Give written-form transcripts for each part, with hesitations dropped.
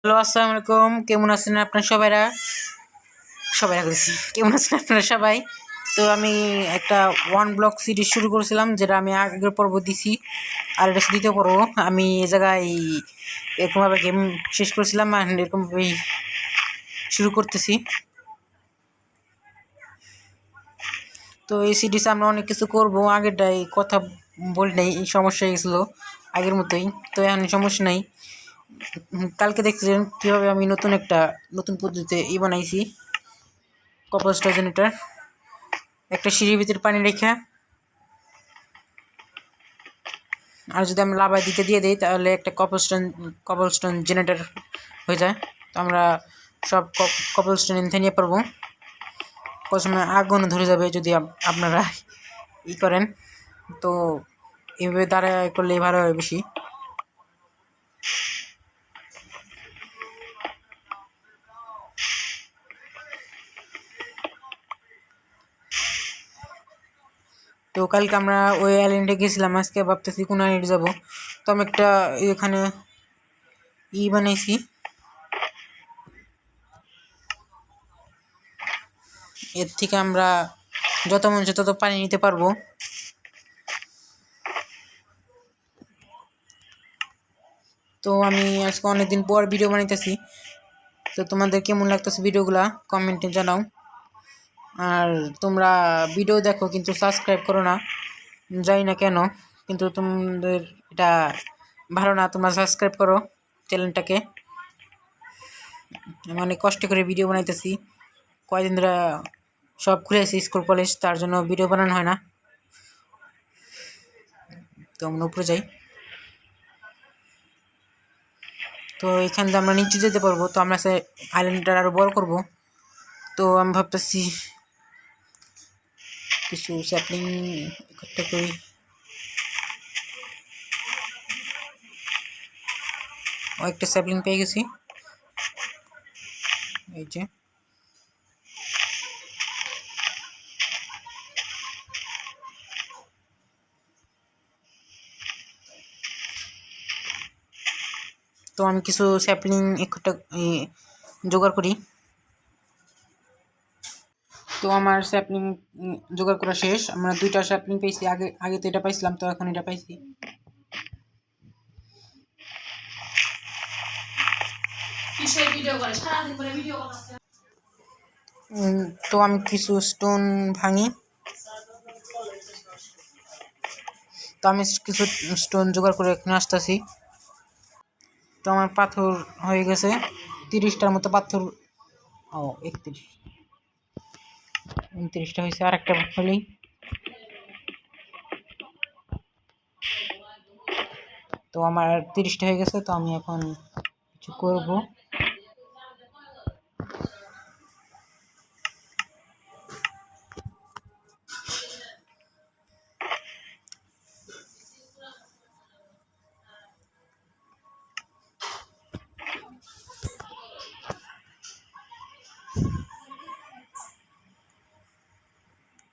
Hello, আসসালামু আলাইকুম। কেমন আছেন আপনার সবাইরা? সবাই করেছি, কেমন আছেন আপনারা সবাই? তো আমি একটা ওয়ান ব্লক সিরিজ শুরু করেছিলাম, যেটা আমি আগের পর্ব দিছি, আর এটা দ্বিতীয় পর্ব। আমি এই জায়গায় এরকমভাবে গেম শেষ করেছিলাম, আর এরকমভাবেই শুরু করতেছি। তো এই সিরিজে আমরা অনেক কিছু করবো। আগেরটাই কথা বলি নাই, এই সমস্যা হয়ে গেছিলো আগের মতোই। তো এখন সমস্যা নাই। কালকে দেখছিলেন কীভাবে আমি নতুন পদ্ধতিতে বানাইছি, কম্পোস্টার জেনারেটর। একটা সিঁড়ির ভিতরে পানি রেখা, আর যদি আমরা লাভায় দিয়ে দিই তাহলে একটা কবলস্টোন জেনারেটর হয়ে যায়। তো আমরা সব কবলস্টোন এনে নিয়ে পারবো। প্রথমে আগুন ধরে যাবে যদি আপনারা করেন, তো এইভাবে দাঁড়ায় করলে ভালো হয় বেশি। তো কালকে আমরা ওই আইল্যান্ডে গেছিলাম, আজকে ভাবতেছি কোন আইল্যান্ডে যাবো। তো আমি একটা এখানে বানাইছি। এর থেকে আমরা যত মন চায় তত পানি নিতে পারবো। তো আমি আজকে অনেকদিন পর ভিডিও বানাইতেছি, তো তোমাদের কেমন লাগতেছে ভিডিওগুলা কমেন্টে জানাও। আর তোমরা ভিডিও দেখো কিন্তু সাবস্ক্রাইব করো না, জানি না কেন, কিন্তু তোমাদের এটা ভালো না। তোমরা সাবস্ক্রাইব করো চ্যানেলটাকে। আমি অনেক কষ্ট করে ভিডিও বানাইতেছি, কয়দিন ধরে সব খুলেছি স্কুল কলেজ, তার জন্য ভিডিও বানানো হয় না। তো আমরা উপরে যাই। তো এখান থেকে আমরা নিচে যেতে পারবো। তো আমরা সে আইল্যান্ডটা আরও বড় করব। তো আমি ভাবতেছি কিছু স্যাপলিং একটা করি। একটা স্যাপলিং পেয়ে গেছি, এই যে। তো আমি কিছু স্যাপলিং একটা জোগাড় করি। তো আমার স্যাপলিং জোগাড় করা শেষ। আমরা দুইটা স্যাপলিং পেয়েছি, আগে তো এটা পাইছিলাম, তো এখন এটা পাইছি। তো আমি কিছু স্টোন ভাঙি। তো আমি কিছু স্টোন জোগাড় করে এখানে আসতেছি। তো আমার পাথর হয়ে গেছে 30টার মতো পাথর। 29টা হয়েছে, আর একটা হলেই। তো আমার 30টা হয়ে গেছে। তো আমি এখন কিছু করব।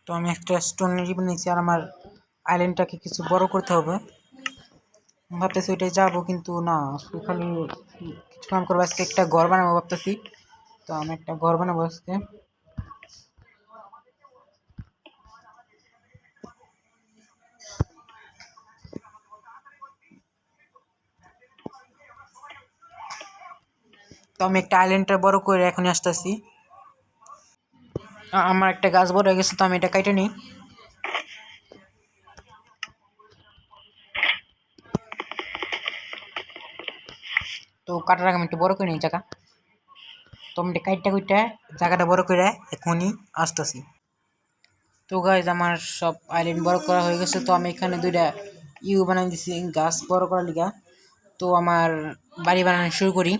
তো আমি একটা স্টোন রিবন নিয়েছি, আর আমার আইল্যান্ডটাকে কিছু বড় করতে হবে। ভাবতেছি ওইটাই যাবো, কিন্তু না, খালি কিছু কাম করবো। আজকে একটা ঘর বানাবো ভাবতেছি। তো আমি একটা ঘর বানাবো আজকে। তো আমি একটা আইল্যান্ডটা বড় করে এখনই আসতেছি। আমার একটা গাছ বড় হয়ে গেছে, তো আমি এটা কেটে নিই। তো কাটার আগে আমি একটু বড় করে নিই জায়গা। তো আমি কাইটটা কুইটা জায়গাটা বড় করে এখনই আসতেছি। তো গাইজ আমার সব আইল্যান্ড বড় করা হয়ে গেছে। তো আমি এখানে দুইটা বানাই দিছি গাছ বড় করার লিগা। তো আমার বাড়ি বানানো শুরু করি।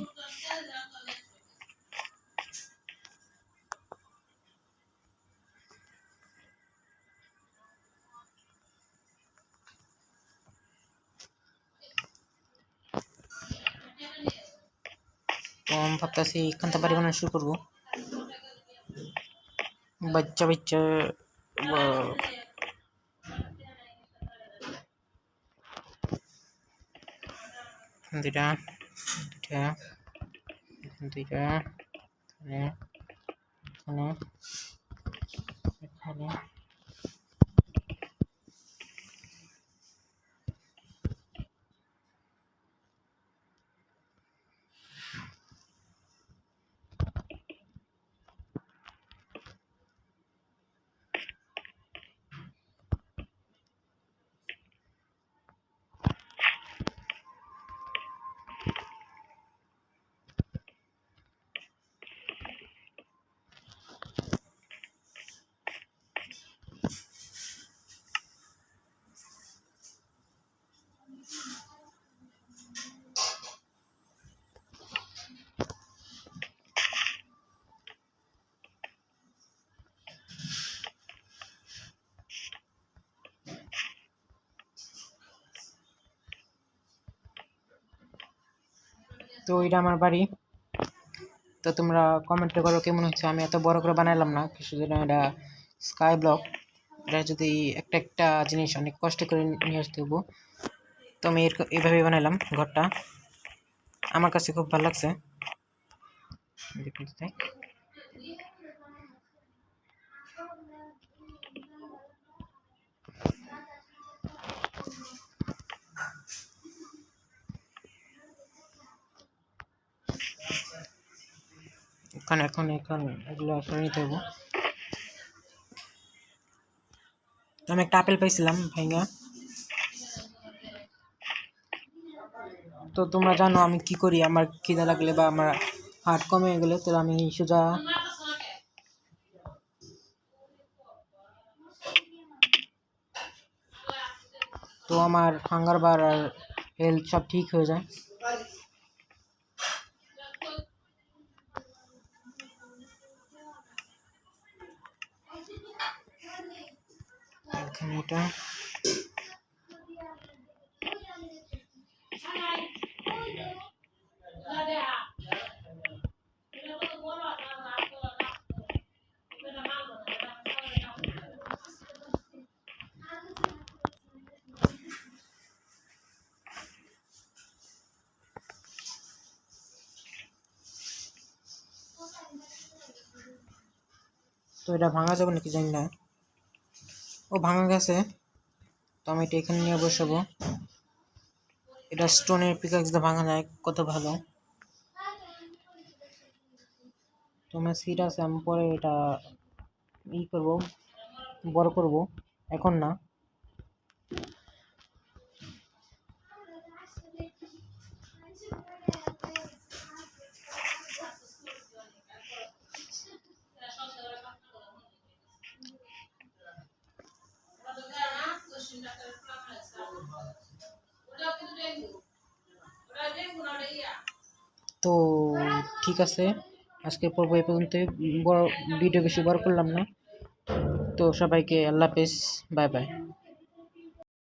তো আমি ভাবতেছি এখান থেকে বাড়ি বানানো শুরু করবো। বাচ্চা বাচ্চা দুইটা দুইটা দুইটা এখানে এখানে এখানে তো এটা আমার বাড়ি। তো তোমরা কমেন্টে করো কেমন হচ্ছে। আমি এত বড় করে বানাইলাম না, কিছু জন্য এটা স্কাই ব্লক। এটা যদি একটা একটা জিনিস অনেক কষ্ট করে নিয়ে আসতে হবো, তো আমি এইভাবে বানাইলাম ঘরটা। আমার কাছে খুব ভালো লাগছে। এখন এগুলো সরে নিতে হবো। আমি একটা আপেল পাইছিলাম ভাইঙ্গা। তো তোমরা জানো আমি কি করি, আমার খিদা লাগলে বা আমার হার্ট কমে গেলে তো আমি সোজা তো আমার হাঙ্গার বার আর হেলথ সব ঠিক হয়ে যায়। এখানে এটা তো এটা ভাঙা যাবে নাকি জানি না। ও ভাঙা গেছে। তো আমি এটা এখানে নিয়ে বসাবো। এটা স্টোনের পিকাক্স দিয়ে ভাঙা যায়, কত ভালো। তো আমার সিট আছে, আমি পরে এটা করবো, বড় করব, এখন না। তো ঠিক আছে, আজকে পর্ব এই পর্যন্ত। বড় ভিডিও বেশি বড় করলাম না। তো সবাইকে আল্লাহ হাফেজ, বাই বাই।